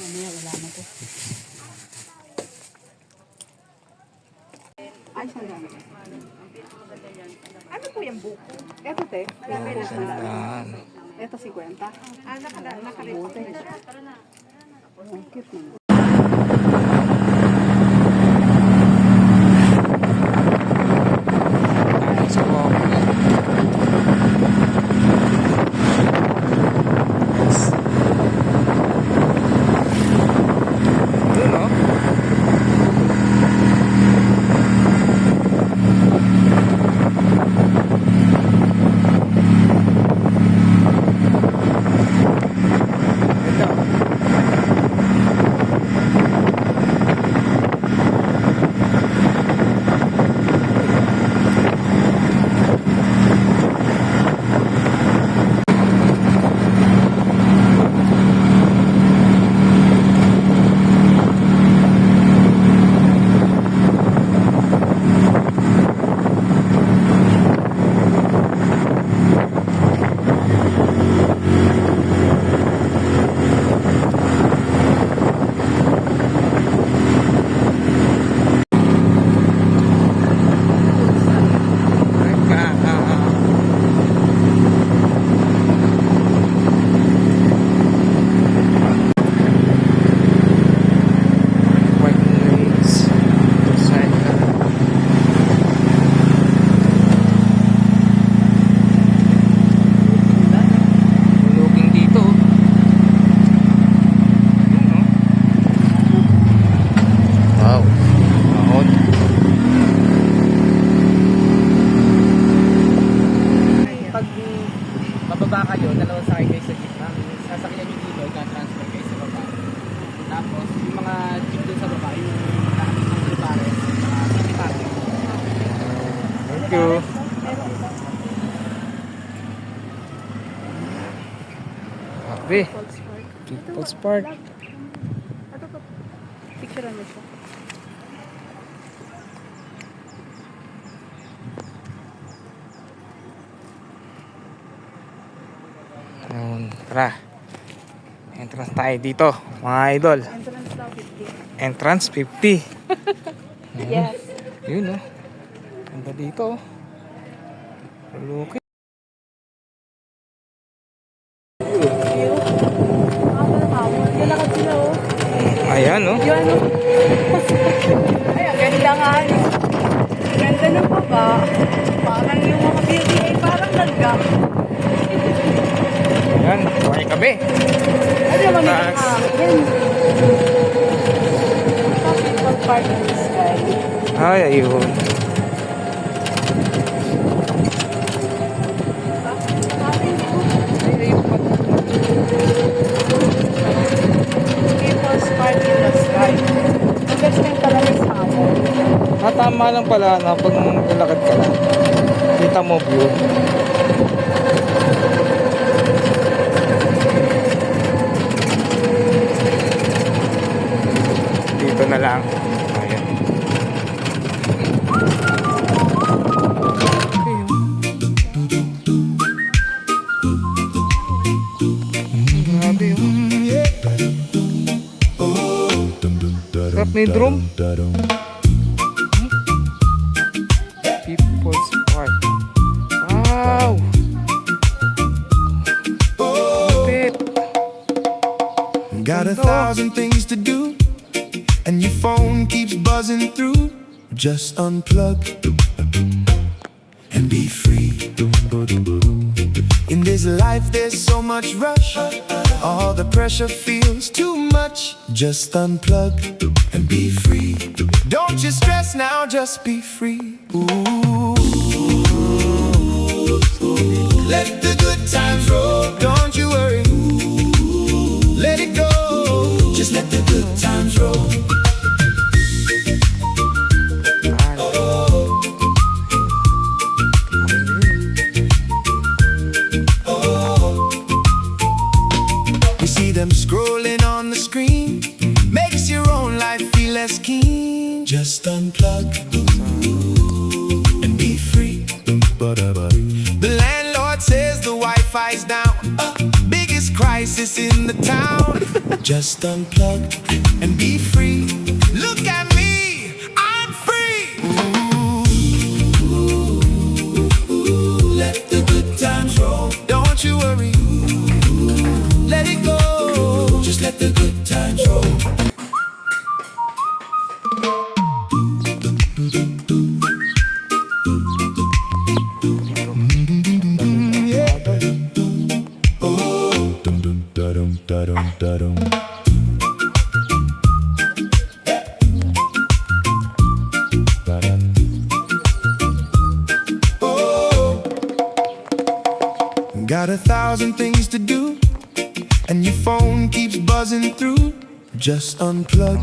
Mamaya wala na to. Ay, saan gano'n? Ano po yung buko? Eto, te. Yan. Eto, 50. Nakabuti. Ang cute naman. Tayo sa walking. Yes. Yun, no? Bababa kayo, dalawang sakay kayo sa jeep namin. Sasakyan nyo dito, ika-transfer kayo sa baba. Tapos, yung mga jeep doon sa baba, yung lahat ng lupares, mga city parking. Thank you. Grabe. People's Park. Picture mo siya. Ayun, tara. Entrance tayo dito, mga idol. Entrance daw 50. Entrance 50. Yes. Yun, oh. Ganda dito, oh. Luluki. Nalakad sila, oh. Ayan, oh. Yun, ano? Ay, ang ganda nga. Ang ganda ng baba. Parang yung mga building ay parang naggang. Ayan, buhay kami. Ano naman yung Taas. hangin? People park in the sky. Ay, ayun. People's park in the sky. Ang best thing talaga sa hamon. Tama lang pala na pag lalakad ka lang, kita mo view. Dito na lang. Ayan. Grabe yun. Sarap na yung drum. People's Park. Wow! Lapit. Got 1,000 things to do, and your phone keeps buzzing through. Just unplug and be free. In this life there's so much rush, all the pressure feels too much. Just unplug and be free. Don't you stress now, just be free. Ooh. Let the good times roll, don't you worry. Let it go, just let the good times roll. You see them scrolling on the screen, makes your own life feel less keen. Just unplug and be free. The landlord says the Wi-Fi's down, biggest crisis in the town. Just unplug and be free. Look at me, I'm free. Ooh, let the good times roll. Don't you worry, let it go. Just let the good times roll. Oh, dum dum da dum da dum da dum. Oh, got 1,000 things to do, and your phone keeps buzzing through. Just unplug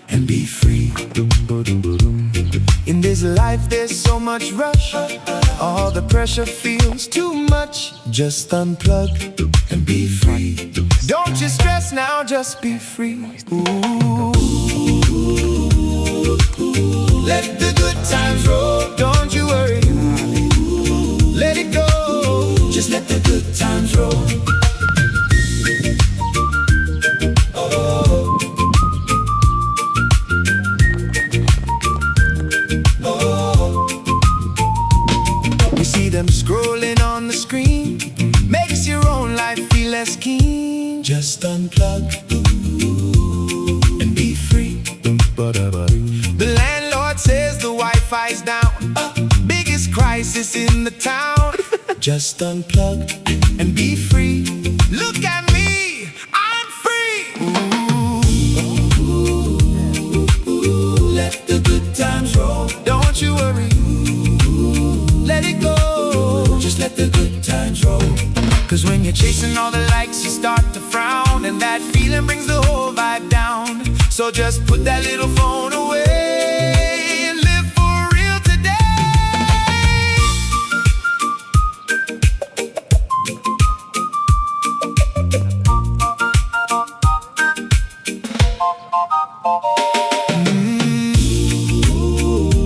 and be free. In this life there's so much rush, all the pressure feels too much. Just unplug and be free. Don't you stress now, just be free. Ooh, let the good times roll. Don't you worry, let it go. Just let the good times roll. You see them scrolling on the screen, makes your own life feel less keen. Just unplug and be free. The landlord says the Wi-Fi's down, biggest crisis in the town. Just unplug and be free. Look at me, I'm free. Ooh, let the good times roll. Don't you worry, let it go. Just let the good times roll. Cause when you're chasing all the likes, you start to frown, and that feeling brings the whole vibe down. So just put that little phone away and live for real today.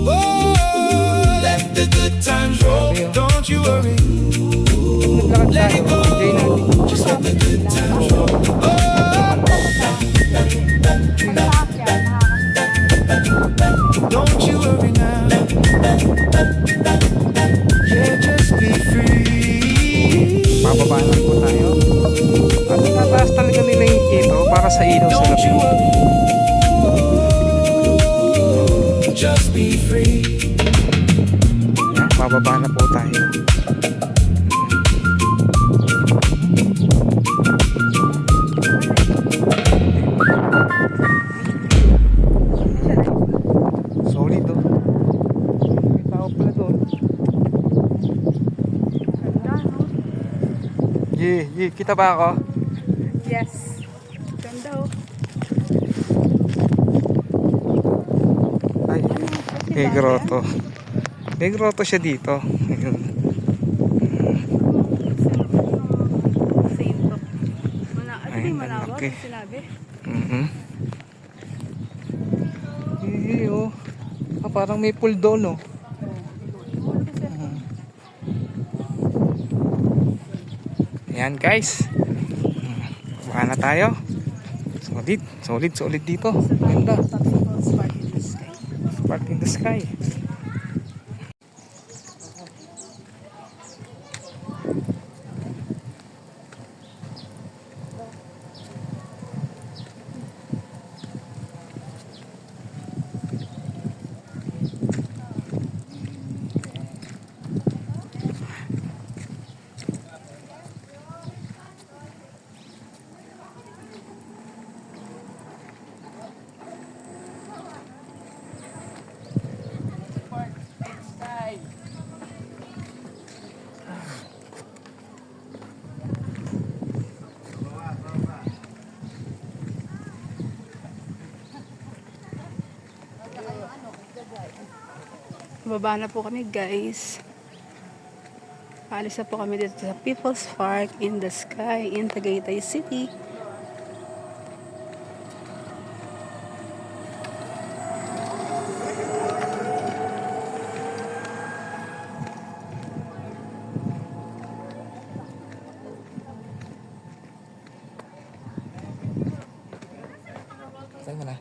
Oh, let the good times roll. Don't you worry, let it go. Just let the good times roll. Don't you worry now. Yeah, just be free. Bababa lang po tayo. At tataas talaga nila yung ito para sa ilaw sa Don't you labi. worry, just be free. Yan, bababa na po tayo. Solid oh. May tao pala doon. Ganda, no? Yeah, kita ba ako? Yes. Ganda, oh. Ay, may grotto. May grotto siya dito. Ayun. Sainto. Ay, Manawag, malaki. sinabi. Oh. Ah, parang may pool doon oh. Ayan guys. Baka na tayo. Solid dito. Ganda. Spark in the sky. Spark in the sky. Baba na po kami, guys. Paalis na po kami dito sa People's Park in the Sky in Tagaytay City. Saan mo na?